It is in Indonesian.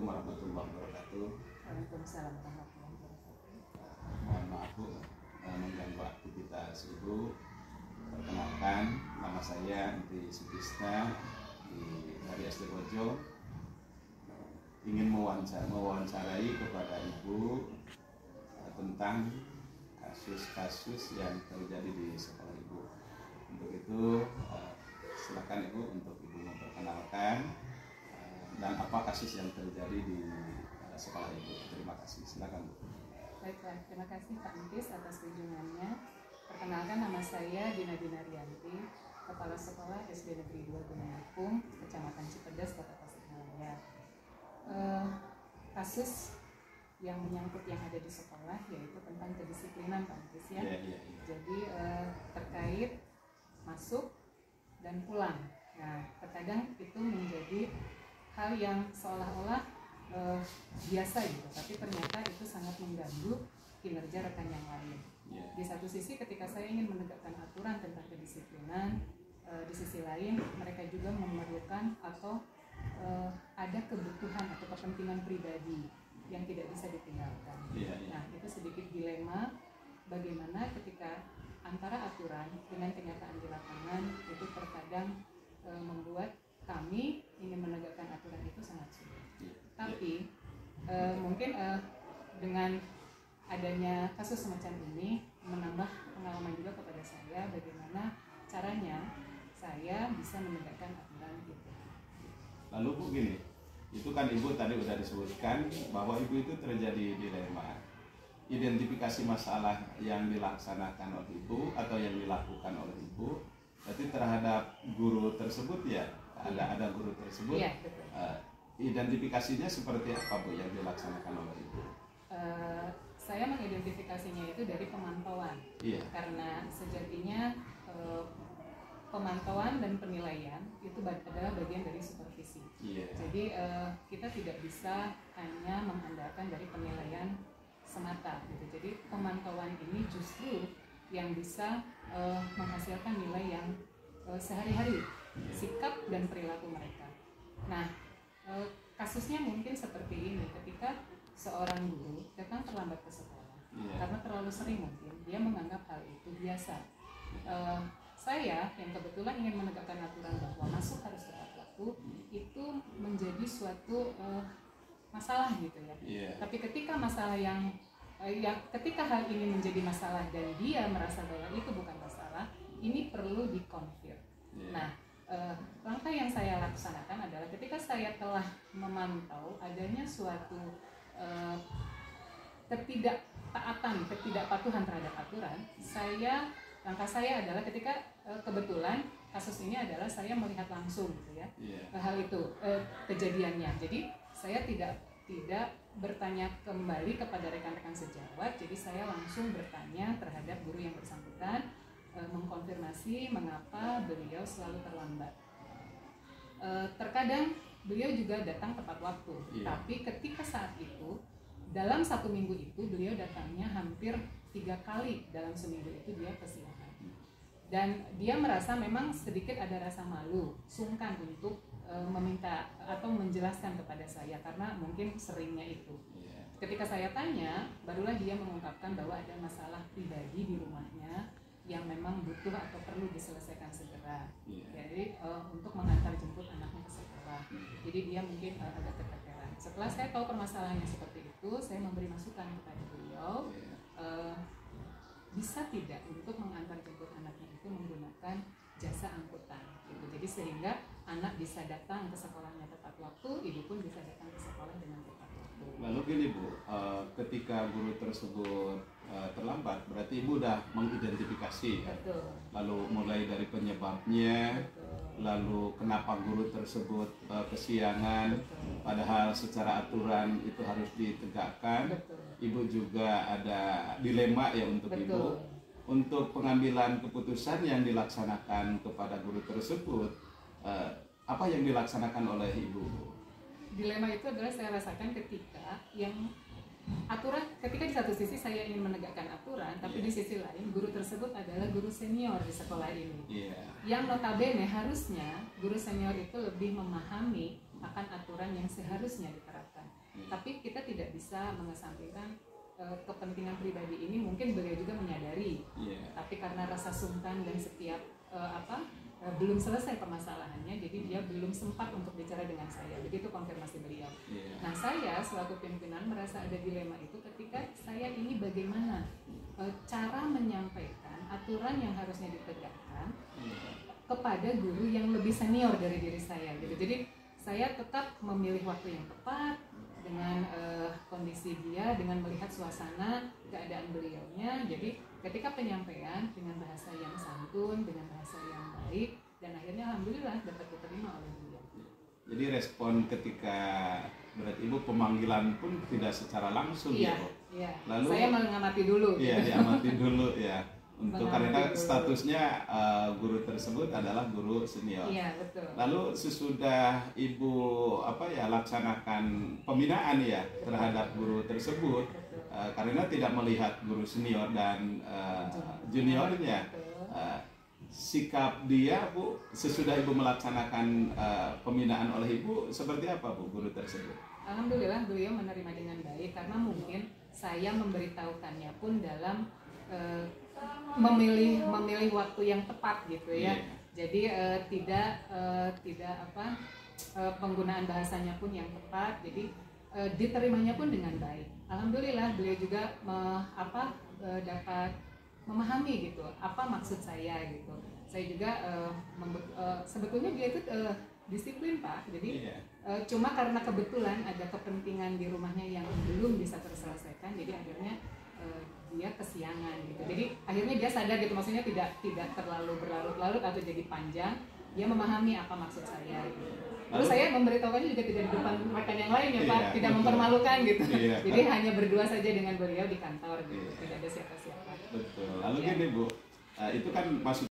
Assalamualaikum warahmatullahi wabarakatuh. Waalaikumsalam warahmatullahi wabarakatuh. Mohon maaf Bu, mengganggu aktivitas Ibu. Perkenalkan, nama saya Enti Sutisna dari SD Bojo. Ingin mewawancarai kepada Ibu tentang kasus-kasus yang terjadi di sekolah Ibu. Untuk itu, silakan Ibu untuk Ibu memperkenalkan dan apa kasus yang terjadi di sekolah Ibu. Terima kasih. Silakan Bu. Baiklah, terima kasih Pak Entis atas kunjungannya. Perkenalkan, nama saya Dina Dinarianti, Kepala Sekolah SD Negeri 2 Gunung Apung, Kecamatan Cipedas, Kota Tasikmalaya. Kasus yang menyangkut yang ada di sekolah yaitu tentang kedisiplinan Pak Entis ya. Jadi terkait masuk dan pulang. Nah, terkadang itu menjadi hal yang seolah-olah biasa gitu, tapi ternyata itu sangat mengganggu kinerja rekan yang lain. Di satu sisi ketika saya ingin menegakkan aturan tentang kedisiplinan, di sisi lain mereka juga memerlukan atau ada kebutuhan atau kepentingan pribadi yang tidak bisa ditinggalkan. Nah, itu sedikit dilema bagaimana ketika antara aturan dengan kenyataan di lapangan itu terkadang membuat kami ingin menegakkan aturan itu sangat sulit. Tapi mungkin dengan adanya kasus semacam ini menambah pengalaman juga kepada saya bagaimana caranya saya bisa menegakkan aturan itu. Lalu Bu gini, itu kan Ibu tadi sudah disebutkan bahwa Ibu itu terjadi dilema. Identifikasi masalah yang dilaksanakan oleh Ibu atau yang dilakukan oleh Ibu, berarti terhadap guru tersebut ya. Ada guru tersebut. Iya, betul. Identifikasinya seperti apa Bu yang dilaksanakan oleh Ibu? Saya mengidentifikasinya itu dari pemantauan. Karena sejatinya pemantauan dan penilaian itu adalah bagian dari supervisi. Jadi kita tidak bisa hanya mengandalkan dari penilaian semata gitu. Jadi pemantauan ini justru yang bisa menghasilkan nilai yang sehari-hari, sikap dan perilaku mereka. Nah, kasusnya mungkin seperti ini, ketika seorang guru datang terlambat ke sekolah karena terlalu sering mungkin dia menganggap hal itu biasa. Saya yang kebetulan ingin menegakkan aturan bahwa masuk harus tepat waktu itu menjadi suatu masalah gitu ya. Tapi ketika masalah ketika hal ini menjadi masalah dan dia merasa bahwa itu bukan masalah, ini perlu dikonfirm. Nah, langkah yang saya laksanakan adalah ketika saya telah memantau adanya suatu ketidakpatuhan terhadap aturan, langkah saya adalah ketika kebetulan kasus ini adalah saya melihat langsung gitu ya, hal itu kejadiannya. Jadi saya tidak bertanya kembali kepada rekan-rekan sejawat, jadi saya langsung bertanya terhadap guru yang bersangkutan, mengkonfirmasi mengapa beliau selalu terlambat. Terkadang beliau juga datang tepat waktu, tapi ketika saat itu dalam 1 minggu itu beliau datangnya hampir 3 kali dalam seminggu itu dia kesiangan. Dan dia merasa memang sedikit ada rasa malu, sungkan untuk meminta atau menjelaskan kepada saya karena mungkin seringnya itu. Ketika saya tanya, barulah dia mengungkapkan bahwa ada masalah pribadi di rumahnya yang memang butuh atau perlu diselesaikan segera. Jadi untuk mengantar jemput anaknya ke sekolah. Jadi dia mungkin agak keteteran. Setelah saya tahu permasalahannya seperti itu, saya memberi masukan kepada beliau, bisa tidak untuk mengantar jemput anaknya itu menggunakan jasa angkutan gitu. Jadi sehingga anak bisa datang ke sekolahnya tepat waktu, ibu pun bisa datang ke sekolah dengan tepat waktu. Lalu gini Bu, ketika guru tersebut terlambat, berarti Ibu udah mengidentifikasi. Betul. Lalu mulai dari penyebabnya. Betul. Lalu kenapa guru tersebut kesiangan, padahal secara aturan itu harus ditegakkan. Betul. Ibu juga ada dilema ya untuk Betul. Ibu untuk pengambilan keputusan yang dilaksanakan kepada guru tersebut. Apa yang dilaksanakan oleh Ibu? Dilema itu adalah saya rasakan ketika ketika di satu sisi saya ingin menegakkan aturan, tapi di sisi lain guru tersebut adalah guru senior di sekolah ini. Yang notabene harusnya guru senior itu lebih memahami akan aturan yang seharusnya diterapkan. Tapi kita tidak bisa mengesampingkan kepentingan pribadi ini, mungkin beliau juga menyadari, tapi karena rasa sungkan dan setiap belum selesai permasalahannya, jadi dia belum sempat untuk bicara dengan saya. Begitu konfirmasi beliau. Nah, saya selaku pimpinan merasa ada dilema itu ketika saya ini bagaimana cara menyampaikan aturan yang harusnya ditegakkan kepada guru yang lebih senior dari diri saya gitu. Jadi saya tetap memilih waktu yang tepat dengan kondisi dia, dengan melihat suasana keadaan beliaunya. Jadi ketika penyampaian dengan bahasa yang santun, dengan bahasa yang baik, dan akhirnya alhamdulillah dapat diterima oleh beliau. Jadi respon ketika berarti Ibu pemanggilan pun tidak secara langsung ya, Bu? Iya. Lalu saya mengamati dulu. Iya, diamati dulu ya. Untuk karena statusnya guru tersebut adalah guru senior. Iya, betul. Lalu sesudah Ibu laksanakan pembinaan ya terhadap guru tersebut, karena tidak melihat guru senior dan juniornya, sikap dia, Bu, sesudah Ibu melaksanakan pembinaan oleh Ibu seperti apa, Bu, guru tersebut? Alhamdulillah beliau menerima dengan baik, karena mungkin saya memberitahukannya pun dalam memilih waktu yang tepat gitu ya. Jadi tidak penggunaan bahasanya pun yang tepat, jadi diterimanya pun dengan baik. Alhamdulillah beliau juga dapat memahami gitu apa maksud saya gitu. Saya juga sebetulnya dia itu disiplin, Pak. Jadi cuma karena kebetulan ada kepentingan di rumahnya yang belum bisa terselesaikan, jadi akhirnya dia kesiangan gitu. Jadi akhirnya dia sadar gitu, maksudnya tidak terlalu berlarut-larut atau jadi panjang. Dia memahami apa maksud saya gitu. Terus saya memberitahukannya juga tidak di depan rekan yang lain ya, Pak, tidak mempermalukan gitu. Jadi hanya berdua saja dengan beliau di kantor gitu. Tidak ada siapa-siapa. Betul. Lalu gini, Bu, itu kan maksud